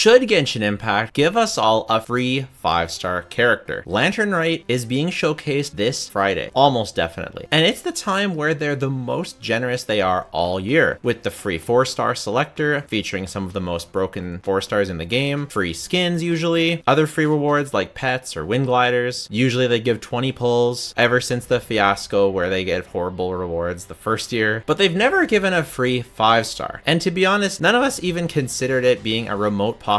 Should Genshin Impact give us all a free 5-star character? Lantern Rite is being showcased this Friday, almost definitely. And it's the time where they're the most generous they are all year, with the free 4-star selector featuring some of the most broken 4-stars in the game, free skins usually, other free rewards like pets or wind gliders. Usually they give 20 pulls ever since the fiasco where they get horrible rewards the first year, but they've never given a free 5-star. And to be honest, none of us even considered it being a remote possibility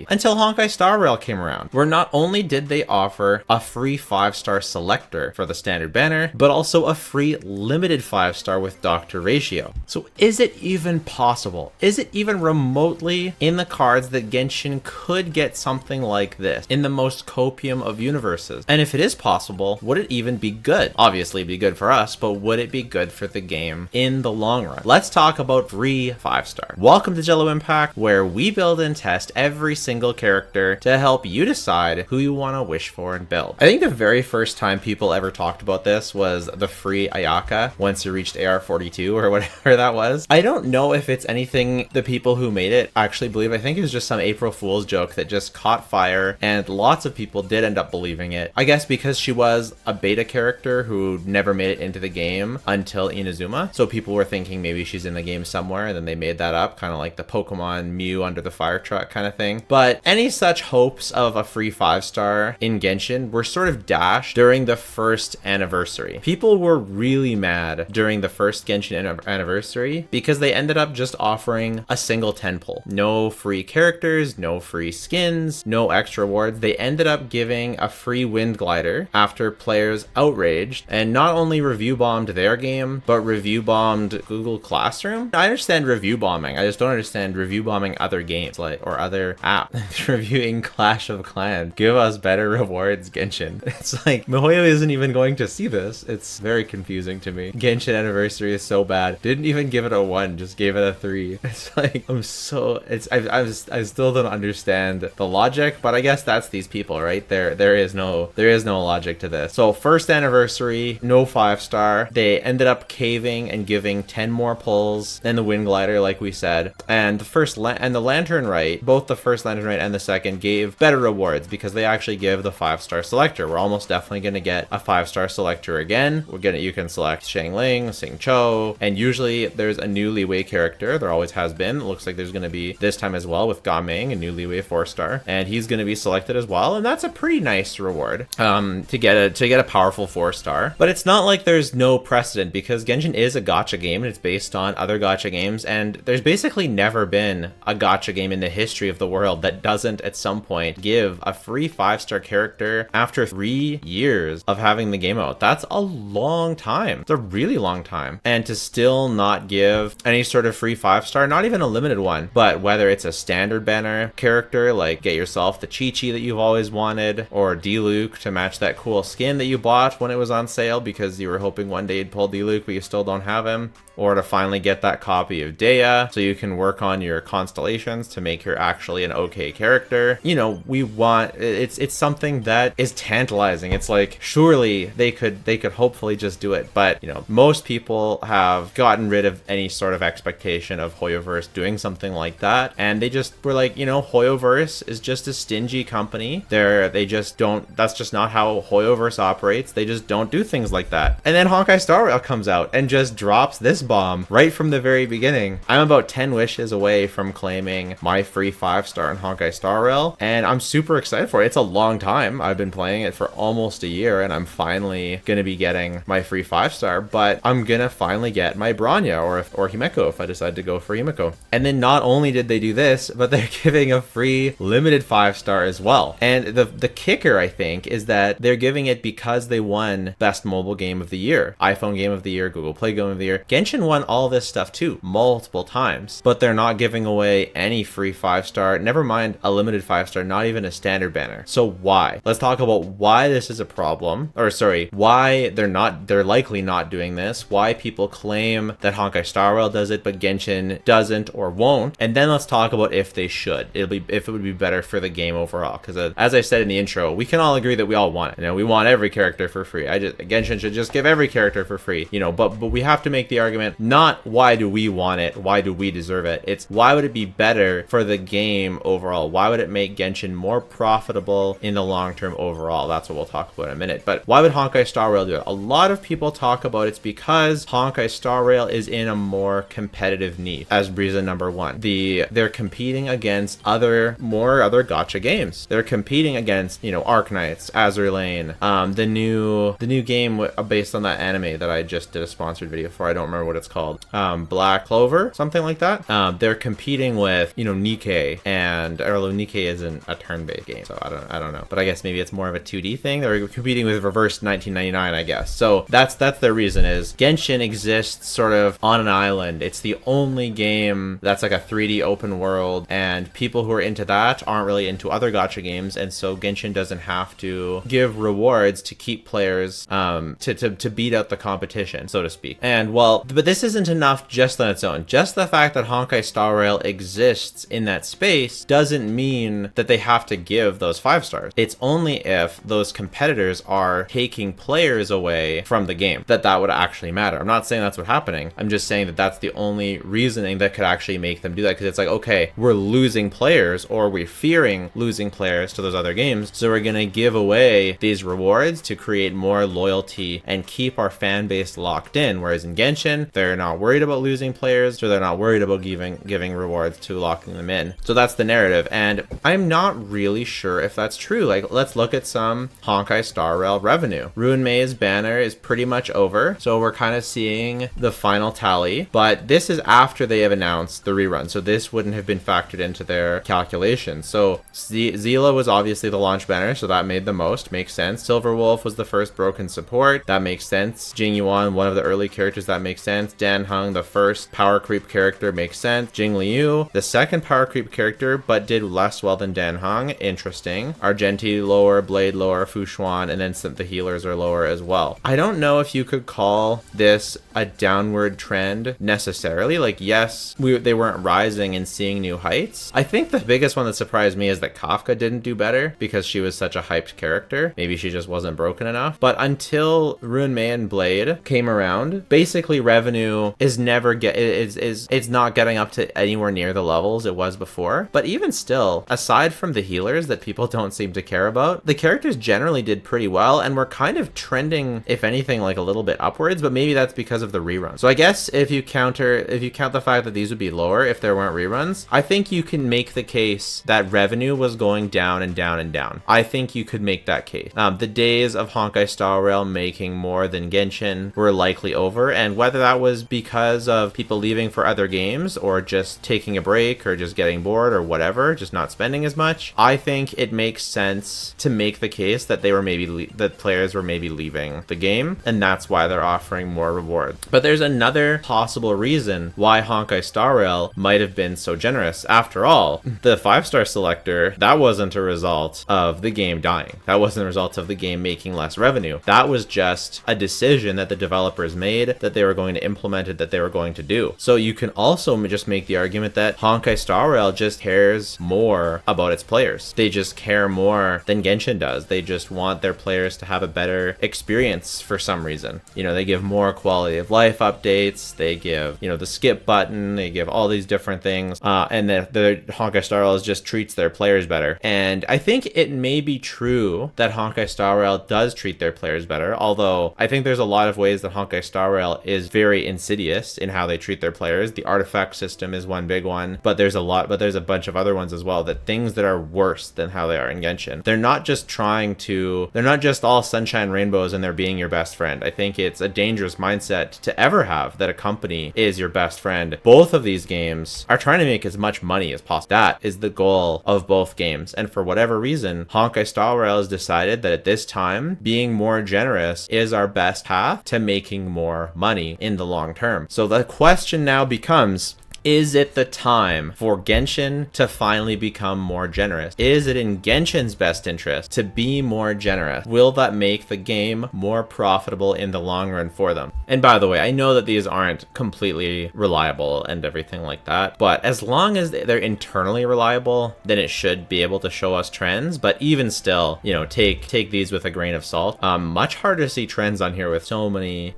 until Honkai Star Rail came around, where not only did they offer a free 5-star selector for the standard banner, but also a free limited 5-star with Doctor Ratio. So is it even possible? Is it even remotely in the cards that Genshin could get something like this in the most copium of universes? And if it is possible, would it even be good? Obviously it'd be good for us, but would it be good for the game in the long run? Let's talk about free 5-star. Welcome to Jello Impact, where we build and test every single character to help you decide who you want to wish for and build. I think the very first time people ever talked about this was the free Ayaka once you reached AR42 or whatever that was. I don't know if it's anything the people who made it actually believe. I think it was just some April Fool's joke that just caught fire, and lots of people did end up believing it. I guess because she was a beta character who never made it into the game until Inazuma, so people were thinking maybe she's in the game somewhere, and then they made that up, kind of like the Pokemon Mew under the fire truck kind of thing. But any such hopes of a free 5-star in Genshin were sort of dashed during the first anniversary. People were really mad during the first Genshin anniversary because they ended up just offering a single 10 pull. No free characters, no free skins, no extra rewards. They ended up giving a free wind glider after players outraged and not only review bombed their game, but review bombed Google Classroom. I understand review bombing. I just don't understand review bombing other games or other apps. Reviewing Clash of Clans. Give us better rewards, Genshin. It's like, Mihoyo isn't even going to see this. It's very confusing to me. Genshin Anniversary is so bad. Didn't even give it a 1, just gave it a 3. It's like, I still don't understand the logic, but I guess that's these people, right? There is no logic to this. So first anniversary, no 5-star. They ended up caving and giving 10 more pulls than the wind glider, like we said. And the Lantern Rite, both the first Lantern Rite and the second, gave better rewards because they actually give the 5-star selector. We're almost definitely going to get a 5-star selector again. You can select Shangling, Xingqiu, and usually there's a new Liwei character. There always has been. It looks like there's going to be this time as well with Gaming, a new Liwei 4-star, and he's going to be selected as well. And that's a pretty nice reward to get a powerful 4-star. But it's not like there's no precedent because Genshin is a gacha game and it's based on other gacha games, and there's basically never been a gacha game in the history of the world that doesn't at some point give a free 5-star character after 3 years of having the game out. That's a long time. It's a really long time. And to still not give any sort of free 5-star, not even a limited one, but whether it's a standard banner character, like get yourself the Chi-Chi that you've always wanted, or D-Luke to match that cool skin that you bought when it was on sale because you were hoping one day you'd pull D-Luke but you still don't have him, or to finally get that copy of Dea so you can work on your constellations to make her actually an okay character. You know, we want, it's something that is tantalizing. It's like, surely they could hopefully just do it, but you know, most people have gotten rid of any sort of expectation of Hoyoverse doing something like that, and they just were like, you know, Hoyoverse is just a stingy company. They just don't, that's just not how Hoyoverse operates. They just don't do things like that. And then Honkai Star Rail comes out and just drops this bomb right from the very beginning. I'm about 10 wishes away from claiming my free 5-star in Honkai Star Rail, and I'm super excited for it. It's a long time. I've been playing it for almost a year, and I'm finally gonna be getting my free 5-star, but I'm gonna finally get my Branya or Himeko if I decide to go for Himeko. And then not only did they do this, but they're giving a free limited 5-star as well. And the kicker, I think, is that they're giving it because they won Best Mobile Game of the Year, iPhone Game of the Year, Google Play Game of the Year. Genshin won all this stuff too, multiple times, but they're not giving away any free 5-star, never mind a limited 5-star, not even a standard banner. So why? Let's talk about why this is a problem, or sorry, why they're likely not doing this, why people claim that Honkai Star Rail does it but Genshin doesn't or won't, and then let's talk about if they should. If it would be better for the game overall, because as I said in the intro, we can all agree that we all want it. You know, we want every character for free. Genshin should just give every character for free, you know, but we have to make the argument argument, not why do we want it, why do we deserve it, it's why would it be better for the game overall, why would it make Genshin more profitable in the long term overall. That's what we'll talk about in a minute. But why would Honkai Star Rail do it? A lot of people talk about it's because Honkai Star Rail is in a more competitive niche as reason number one. They're competing against other gacha games. They're competing against, Arknights, Azur Lane, the new game based on that anime that I just did a sponsored video for. I don't remember what it's called. Black Clover, something like that. They're competing with, Nikke, and although Nikke isn't a turn-based game, so I don't know. But I guess maybe it's more of a 2D thing. They're competing with Reverse 1999, I guess. So that's their reason, is Genshin exists sort of on an island. It's the only game that's like a 3D open world, and people who are into that aren't really into other gacha games, and so Genshin doesn't have to give rewards to keep players to beat out the competition, so to speak. And but this isn't enough just on its own. Just the fact that Honkai Star Rail exists in that space doesn't mean that they have to give those 5 stars. It's only if those competitors are taking players away from the game that would actually matter. I'm not saying that's what's happening. I'm just saying that that's the only reasoning that could actually make them do that, because it's like, okay, we're losing players, or we're fearing losing players to those other games, so we're gonna give away these rewards to create more loyalty and keep our fan base locked in. Whereas in Genshin, they're not worried about losing players, so they're not worried about giving rewards to locking them in. So that's the narrative, and I'm not really sure if that's true. Like, let's look at some Honkai Star Rail revenue. Rune Mei's banner is pretty much over, so we're kind of seeing the final tally, but this is after they have announced the rerun, so this wouldn't have been factored into their calculations. So Zila was obviously the launch banner, so that made the most, makes sense. Silver Wolf was the first broken support, that makes sense. Jing Yuan, one of the early characters, that makes sense. Dan Heng, the first power creep character, makes sense. Jing Liu, the second power creep character, but did less well than Dan Heng, interesting. Argenti lower, Blade lower, Fu Xuan, and then the healers are lower as well. I don't know if you could call this a downward trend necessarily. Like, yes, they weren't rising and seeing new heights. I think the biggest one that surprised me is that Kafka didn't do better because she was such a hyped character. Maybe she just wasn't broken enough. But until Rune Mei and Blade came around, basically revenue is it's not getting up to anywhere near the levels it was before. But even still, aside from the healers that people don't seem to care about, the characters generally did pretty well, and we're kind of trending, if anything, like a little bit upwards, but maybe that's because of the rerun. So I guess if you count the fact that these would be lower if there weren't reruns, I think you can make the case that revenue was going down and down and down. I think you could make that case. The days of Honkai Star Rail making more than Genshin were likely over, and whether that was because of people leaving for other games, or just taking a break, or just getting bored, or whatever, just not spending as much, I think it makes sense to make the case that that players were maybe leaving the game, and that's why they're offering more rewards. But there's another possible reason why Honkai Star Rail might have been so generous. After all, the 5-star selector, that wasn't a result of the game dying. That wasn't a result of the game making less revenue. That was just a decision that the developers made, that they were going to implement it, that they were going to do. So you can also just make the argument that Honkai Star Rail just cares more about its players. They just care more than Genshin does. They just want their players to have a better experience for some reason. They give more quality of life updates, they give, the skip button, they give all these different things, and the Honkai Star Rail just treats their players better. And I think it may be true that Honkai Star Rail does treat their players better, although I think there's a lot of ways that Honkai Star Rail is very insidious in how they treat their players. The artifact system is one big one, but there's a bunch of other ones as well, that things that are worse than how they are in Genshin. They're not just all sunshine rainbows and they're being your best friend. I think it's a dangerous mindset to ever have, that a company is your best friend. Both of these games are trying to make as much money as possible. That is the goal of both games. And for whatever reason, Honkai Star Rail has decided that at this time, being more generous is our best path to making more money in the long term. So the question now becomes, Is it the time for Genshin to finally become more generous? Is it in Genshin's best interest to be more generous? Will that make the game more profitable in the long run for them? And by the way, I know that these aren't completely reliable and everything like that, but as long as they're internally reliable, then it should be able to show us trends. But even still, you know, take these with a grain of salt. Much harder to see trends on here with so many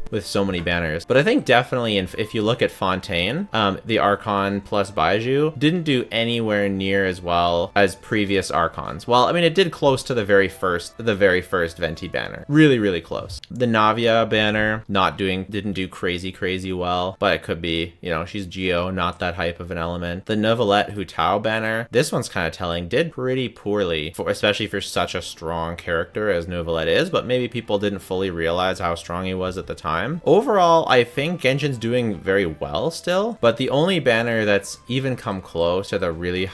banners. But I think definitely if you look at Fontaine, the Archon plus Baiju didn't do anywhere near as well as previous Archons. Well, I mean, it did close to the very first Venti banner. Really, really close. The Navia banner didn't do crazy well, but it could be, you know, she's Geo, not that hype of an element. The Neuvillette Hu Tao banner, this one's kind of telling, did pretty poorly, especially for such a strong character as Neuvillette is, but maybe people didn't fully realize how strong he was at the time. Overall, I think Genshin's doing very well still, but the only banner that's even come close to the really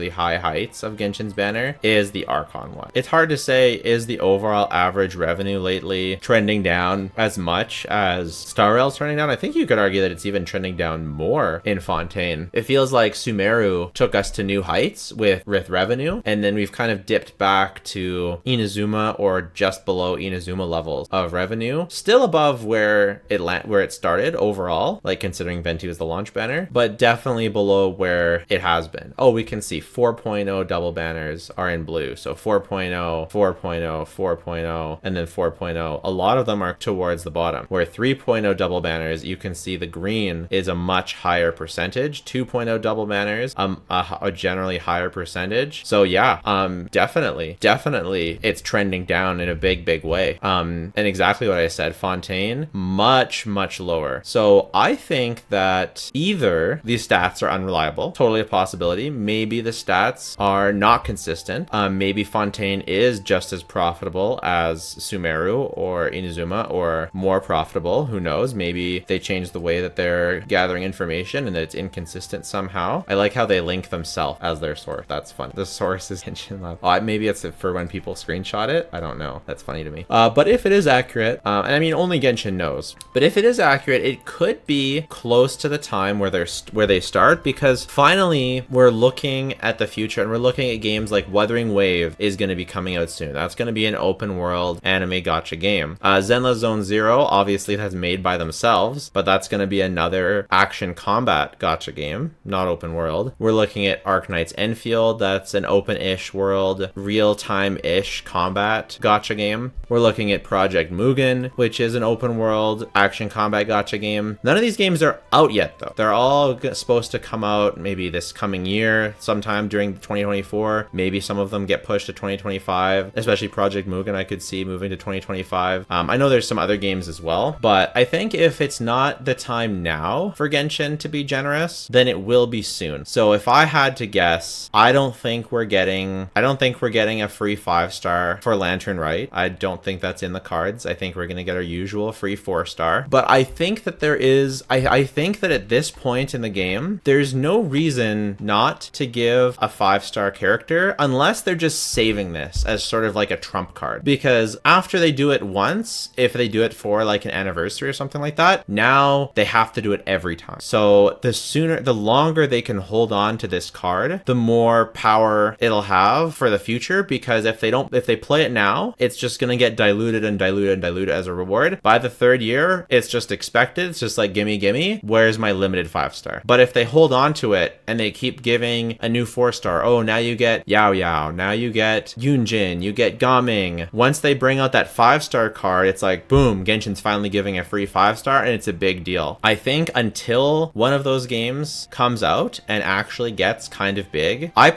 high heights of Genshin's banner is the Archon one. It's hard to say, is the overall average revenue lately trending down as much as Star Rail's trending down? I think you could argue that it's even trending down more in Fontaine. It feels like Sumeru took us to new heights with revenue, and then we've kind of dipped back to Inazuma or just below Inazuma levels of revenue. Still above where it started overall, like considering Venti was the launch banner, but definitely below where it has been. Oh, we can see 4.0 double banners are in blue. So 4.0, 4.0, 4.0, and then 4.0. A lot of them are towards the bottom. Where 3.0 double banners, you can see the green is a much higher percentage. 2.0 double banners, a generally higher percentage. So yeah, definitely it's trending down in a big way. And exactly what I said, Fontaine, much lower. So I think that either these stats are unreliable, totally a possibility. Maybe the stats are not consistent. Maybe Fontaine is just as profitable as Sumeru or Inazuma, or more profitable. Who knows? Maybe they changed the way that they're gathering information and that it's inconsistent somehow. I like how they link themselves as their source. That's fun. The source is Genshin Lab. Maybe it's for when people screenshot it. I don't know. That's funny to me. But if it is accurate, and I mean only Genshin knows, but if it is accurate, it could be close to the time where they start, because finally we're looking at the future and we're looking at games like Wuthering Wave is going to be coming out soon. That's going to be an open world anime gacha game. Zenless Zone Zero obviously that's made by themselves, but that's going to be another action combat gacha game, not open world. We're looking at Arknight's Enfield, that's an open-ish world, real-time-ish combat gacha game. We're looking at Project Mugen, which is an open world action combat gacha game. None of these games are out yet though. They're all supposed to come out maybe this coming year, sometime during 2024. Maybe some of them get pushed to 2025, especially Project Mugen I could see moving to 2025. I know there's some other games as well, but I think if it's not the time now for Genshin to be generous, then it will be soon. So if I had to guess, I don't think we're getting a free 5-star for Lantern Rite. I don't think that's in the cards. I think we're going to get our usual free 4-star. But I think that I think that at this point in the game, there's no reason not to give a 5-star character unless they're just saving this as sort of like a trump card. Because after they do it once, if they do it for like an anniversary or something like that, now they have to do it every time. So the longer they can hold on to this card, the more power it'll have for the future. Because if they play it now, it's just going to get diluted as a reward. By the 3rd year, it's just expected. It's just like, gimme, where's my limited 5-star? But if they hold on to it and they keep giving a new 4-star, oh, now you get Yao Yao, now you get Yunjin, you get Gaming. Once they bring out that 5-star card, it's like, boom, Genshin's finally giving a free 5-star, and it's a big deal. I think until one of those games comes out and actually gets kind of big, I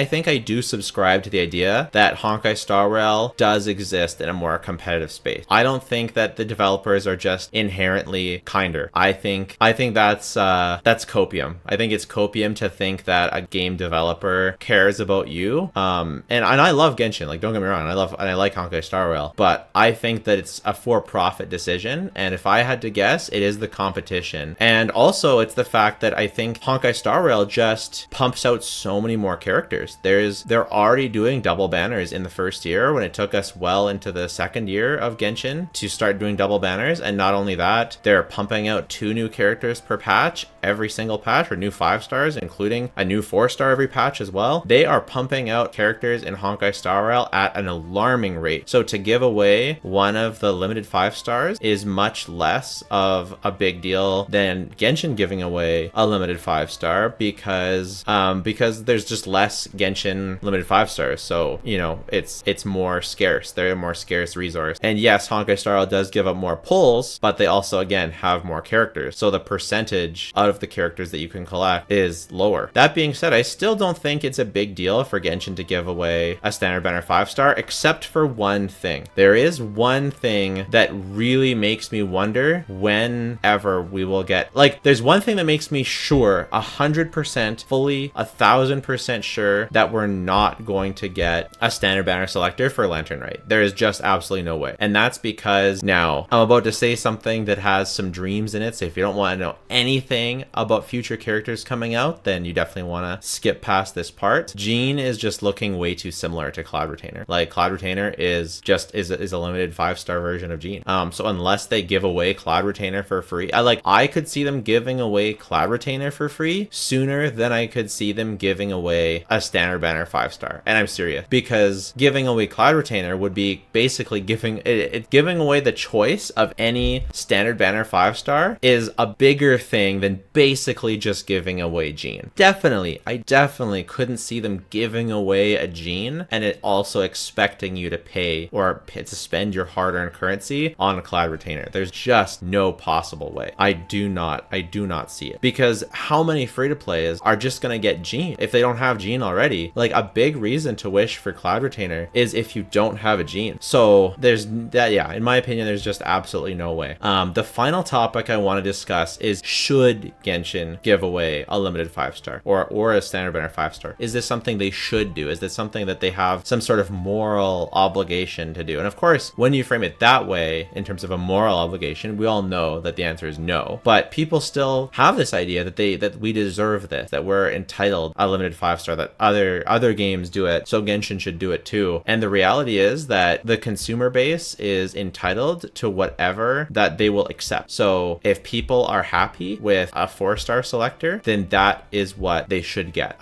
think I do subscribe to the idea that Honkai Star Rail does exist in a more competitive space. I don't think that the developers are just inherently kinder. I think that's copium. I think it's copium to think that a game developer cares about you. And I love Genshin, like, don't get me wrong, I like Honkai Star Rail, but I think that it's a for-profit decision, and if I had to guess, it is the competition. And also it's the fact that I think Honkai Star Rail just pumps out so many more characters. They're already doing double banners in the first year when it took us well into the 2nd year of Genshin to start doing double banners. And not only that, they're pumping out 2 new characters per patch every single patch, or new 5 stars, including a new 4-star every patch as well. They are pumping out characters in Honkai Star Rail at an alarming rate. So to give away one of the limited 5 stars is much less of a big deal than Genshin giving away a limited 5 star, because there's just less Genshin limited 5 stars. So, you know, it's more scarce. They're a more scarce resource. And yes, Honkai Star Rail does give up more pulls, but they also, again, have more characters. So the percentage out of the characters that you can collect is lower. That being said, I still don't think it's a big deal for Genshin to give away a standard banner 5 star, except for one thing. There is one thing that really makes me wonder whenever we will get, like, there's one thing that makes me sure, 100% fully 1000% sure that we're not going to get a standard banner selector for Lantern Rite. There is just absolutely no way. And that's because, now I'm about to say something that has some dreams in it, so if you don't want to know anything about future characters coming out, then you definitely want to skip past this part. Jean is just looking way too similar to Cloud Retainer. Like, Cloud Retainer is a limited 5-star version of Jean. So unless they give away Cloud Retainer for free, I could see them giving away Cloud Retainer for free sooner than I could see them giving away a standard banner 5-star. And I'm serious, because giving away Cloud Retainer would be basically giving away the choice of any standard banner 5-star is a bigger thing than basically just giving away Jean. I definitely couldn't see them giving away a Jean and it also expecting you to pay or to spend your hard-earned currency on a Cloud Retainer. There's just no possible way. I do not see it, because how many free-to-plays are just gonna get Jean if they don't have Jean already? Like, a big reason to wish for Cloud Retainer is if you don't have a Jean. So there's that, yeah, in my opinion, there's just absolutely no way. The final topic I want to discuss is, should Genshin give away a limited 5-star or a standard banner 5-star? Is this something they should do? Is this something that they have some sort of moral obligation to do? And of course, when you frame it that way, in terms of a moral obligation, we all know that the answer is no. But people still have this idea that we deserve this, that we're entitled a limited 5-star, that other games do it, so Genshin should do it too. And the reality is that the consumer base is entitled to whatever that they will accept. So if people are happy with a 4-star selector, then that is what they should get.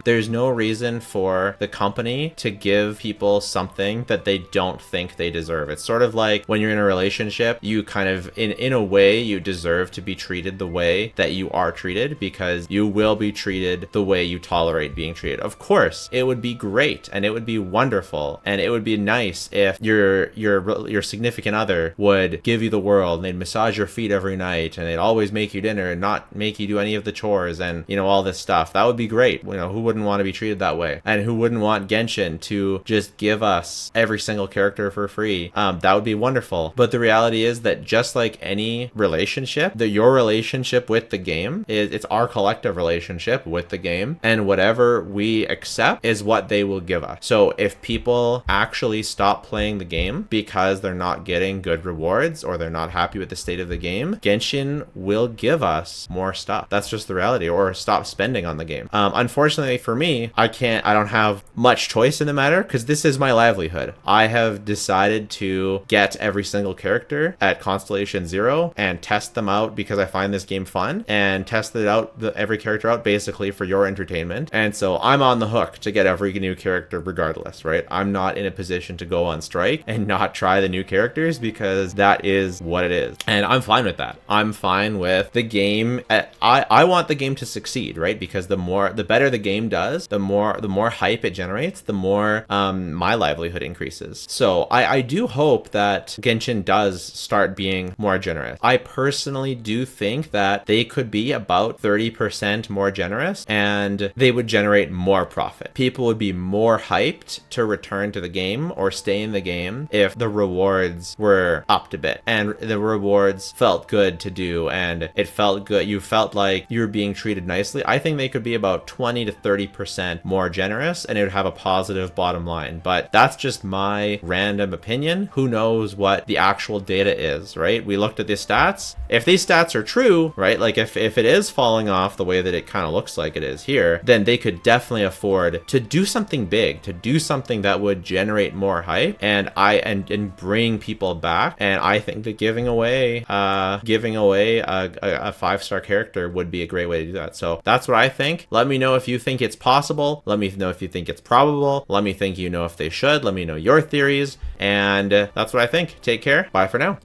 There's no reason for the company to give people something that they don't think they deserve. It's sort of like when you're in a relationship, you kind of, in a way, you deserve to be treated the way that you are treated, because you will be treated the way you tolerate being treated. Of course, it would be great and it would be wonderful and it would be nice if your significant other would give you the world and they'd massage your feet every night and they'd always make you dinner and not make you do any of the chores and, you know, all this stuff. That would be great. You know, who wouldn't want to be treated that way? And who wouldn't want Genshin to just give us every single character for free? That would be wonderful. But the reality is that just like any relationship, that your relationship with the game it's our collective relationship with the game, and whatever we accept is what they will give us. So if people actually stop playing the game because they're not getting good rewards or they're not happy with the state of the game, Genshin will give us more stuff. That's just the reality, or stop spending on the game. Unfortunately for me, I don't have much choice in the matter, because this is my livelihood. I have decided to get every single character at Constellation 0 and test them out because I find this game fun, and test it out, every character out, basically for your entertainment. And so I'm on the hook to get every new character regardless, right? I'm not in a position to go on strike and not try the new characters, because that is what it is. And I'm fine with that. I'm fine with the game. I want the game to succeed, right? Because the better the game does, the more hype it generates, the more my livelihood increases. So I do hope that Genshin does start being more generous. I personally do think that they could be about 30% more generous and they would generate more profit. People would be more hyped to return to the game or stay in the game if the rewards were upped a bit and the rewards felt good to do and it felt good. You felt like you were being treated nicely. I think they could be about 20 to 30% more generous and it would have a positive bottom line. But that's just my random opinion. Who knows what the actual data is, right? We looked at the stats. If these stats are true, right? Like if it is falling off the way that it kind of looks like it is here, then they could definitely afford to do something big, to do something that would generate more hype and bring people back. And I think that giving away a 5-star character character would be a great way to do that. So that's what I think. Let me know if you think it's possible. Let me know if you think it's probable. Let me think, you know, if they should. Let me know your theories. And that's what I think. Take care. Bye for now.